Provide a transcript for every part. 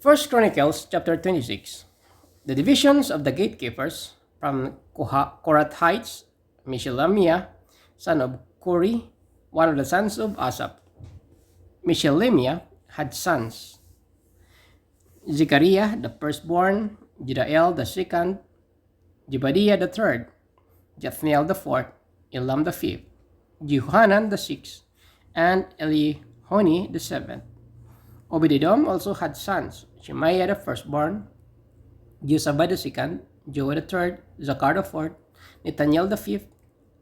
First Chronicles chapter 26. The divisions of the gatekeepers from Korathites, Meshelemiah, son of Kuri, one of the sons of Asaph. Meshelemiah had sons: Zechariah the firstborn, Jedael the second, Jebadiah the third, Jathniel the fourth, Elam the fifth, Johanan the sixth, and Elihoni the seventh. Obededom also had sons: Shemaiah the firstborn, Josabad the second, Joah the third, Zakar the fourth, Nathaniel the fifth,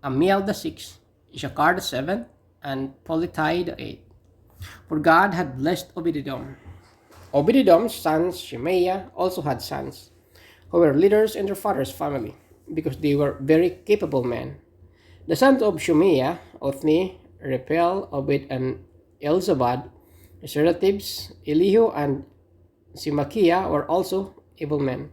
Amiel the sixth, Shakar the seventh, and Politai the eighth. For God had blessed Obededom. Obededom's son Shemaiah also had sons, who were leaders in their father's family, because they were very capable men. The sons of Shemaiah, Othni, Repel, Obed, and Elzabad, his relatives, Elihu and Simakiah, were also able men.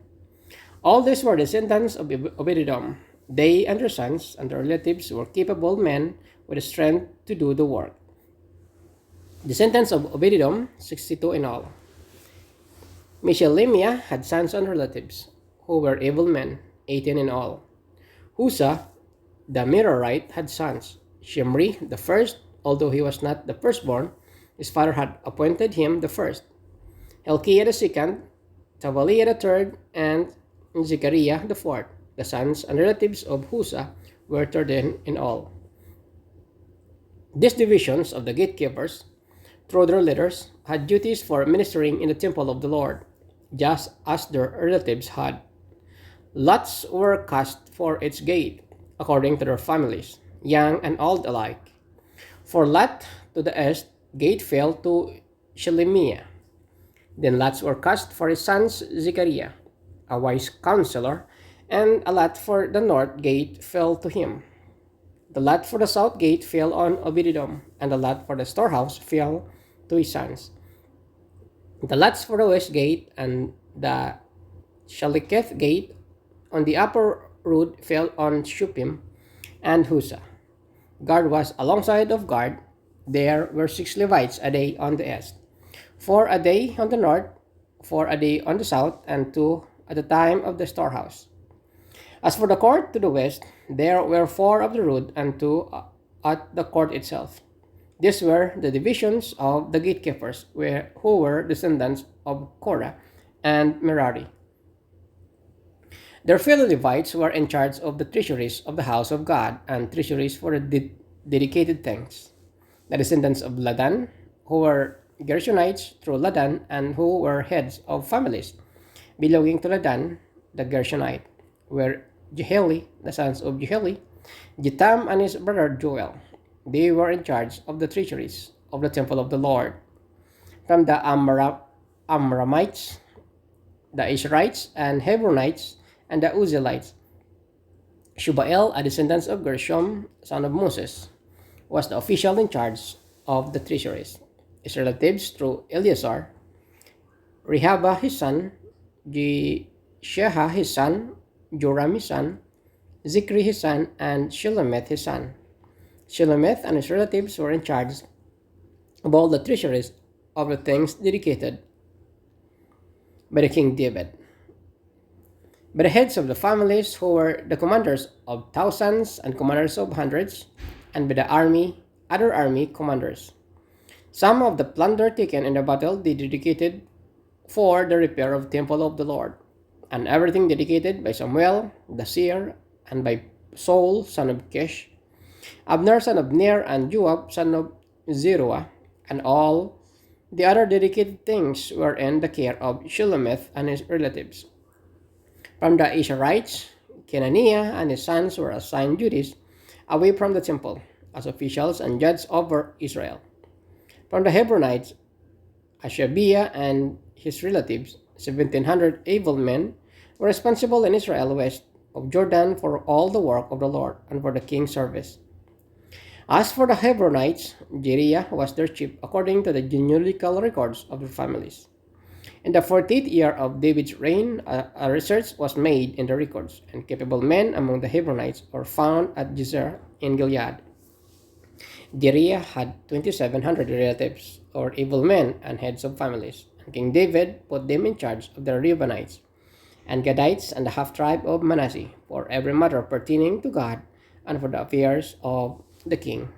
All these were descendants of Obededom. They and their sons and their relatives were capable men with the strength to do the work. Descendants of Obededom, 62 in all. Meshelemiah had sons and relatives, who were able men, 18 in all. Husa, the Merarite, had sons: Shimri the first, although he was not the firstborn, his father had appointed him the first; Helkiah the second, Tabaliah the third, and Zechariah the fourth. The sons and relatives of Husa were 13 in all. These divisions of the gatekeepers, through their leaders, had duties for ministering in the temple of the Lord, just as their relatives had. Lots were cast for its gate, according to their families, young and old alike. For lot to the east gate fell to Shelemiah. Then lots were cast for his son Zechariah, a wise counselor, and a lot for the north gate fell to him. The lot for the south gate fell on Obededom, and the lot for the storehouse fell to his sons. The lots for the west gate and the Shaliketh gate on the upper road fell on Shupim and Husa. Guard was alongside of guard. There were 6 Levites a day on the east, 4 a day on the north, 4 a day on the south, and 2 at the time of the storehouse. As for the court to the west, there were 4 of the road and 2 at the court itself. These were the divisions of the gatekeepers, who were descendants of Korah and Merari. Their fellow Levites were in charge of the treasuries of the house of God and treasuries for the dedicated things. The descendants of Ladan, who were Gershonites through Ladan and who were heads of families belonging to Ladan, the Gershonite, were Jeheli, the sons of Jeheli, Jitam and his brother Joel. They were in charge of the treasuries of the temple of the Lord. From the Amramites, the Isherites and Hebronites, and the Uzzielites, Shubael, a descendant of Gershom, son of Moses, was the official in charge of the treasuries. His relatives through Eleazar, Rehabah his son, Jesheha his son, Joram his son, Zikri his son, and Shelomith his son. Shelomith and his relatives were in charge of all the treasuries of the things dedicated by the King David. By the heads of the families, who were the commanders of thousands and commanders of hundreds, and by the other army commanders. Some of the plunder taken in the battle they dedicated for the repair of the temple of the Lord, and everything dedicated by Samuel the seer, and by Saul son of Kish, Abner son of Ner, and Joab son of Zeruah, and all the other dedicated things were in the care of Shelomith and his relatives. From the Isherites, Kenaniah and his sons were assigned duties away from the temple as officials and judges over Israel. From the Hebronites, Hashabiah and his relatives, 1,700 able men, were responsible in Israel west of Jordan for all the work of the Lord and for the king's service. As for the Hebronites, Jeriah was their chief according to the genealogical records of their families. In the 40th year of David's reign, a research was made in the records, and capable men among the Hebronites were found at Gezer in Gilead. Jeriah had 2,700 relatives, or able men and heads of families, King David put them in charge of the Reubenites and Gadites and the half tribe of Manasseh for every matter pertaining to God and for the affairs of the king.